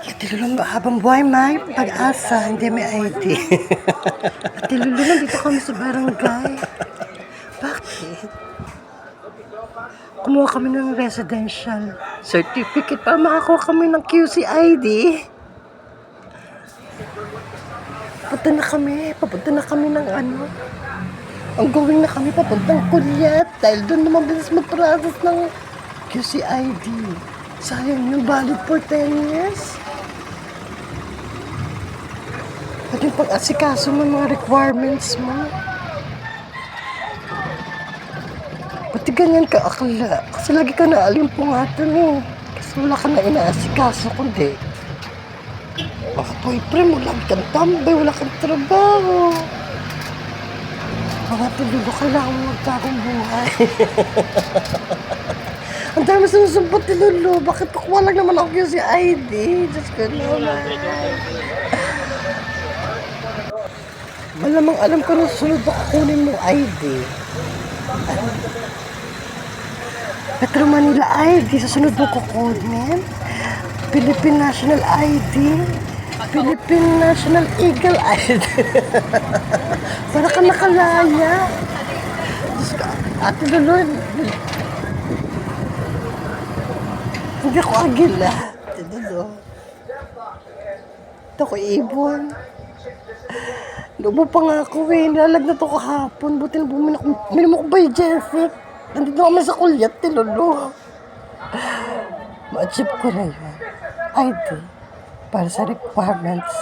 Ate Lulong, habang buhay may pag-asa, hindi may ID. Ate Lulong, dito kami sa barangay. Bakit? Kumuha kami ng residential certificate para makakuha kami ng QCID. Papunta na kami ng ano. Ang going na kami papuntang Kuryat dahil doon naman bilis mag-process ng QCID. Sayang yung valid for 10 years. At yung pag-asikaso mo mga requirements mo. Pati ganyan ka akala. Kasi lagi ka naalimpungatan eh. Kasi wala ka na inaasikaso kundi. Baka boyfriend mo, lagi kang tambay, wala kang trabaho. Mga tululo, kailangan mo magtagong buhay. Ang dami sinusumpot ni Lolo. Bakit kukuha lang naman ako yung si ID? Diyos ko naman. Malamang alam ko na susunod na kukunin mo ID. Metro Manila ID, susunod mo kukunin. Philippine National ID. Philippine National Eagle ID. Para ka nakalaya. Ate Lolo, hindi ako agila. Ate Lolo. Ito ko ibon. Lubo pa nga ako eh. Nalalagnat ako kahapon. Buti na bumili mo ko ba yung Jessic? Nandito kami sa Kulyat, Ate Lolo. Ma-achieve ko na yun. ID. Para sa requirements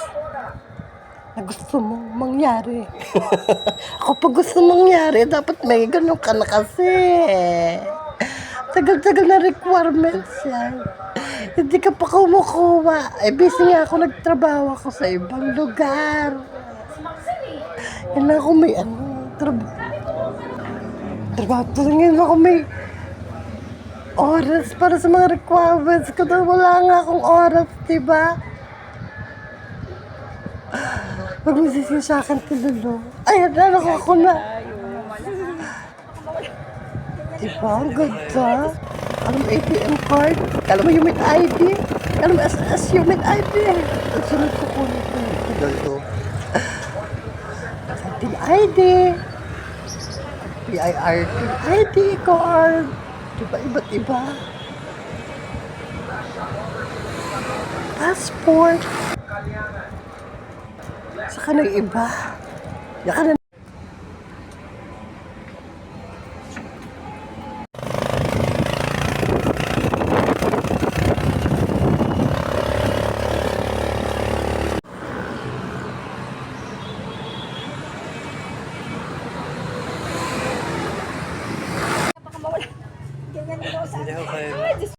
na gusto mong mangyari. Ako pag gusto mangyari, dapat may ganun ka na kasi. Tagal-tagal na requirements yan. Hindi ka pa kumukuha. Eh, busy nga ako, nagtrabaho ako sa ibang lugar. Yan ako may trabaho. Ngayon ako may oras para sa mga requirements ko. Wala nga akong oras, diba? Pag masising sa akin, Lolo. Ay, nalang ako na. Diba? Ang ganda. Alam mo ATM card? Alam mo yung ID? Alam mo SS yung ID? Ang sunod ko po nito. Lolo. ID. PIRT. ID card. Diba? Iba't iba. Passport. Saka ng iba. Yaka na. Ganyan daw sa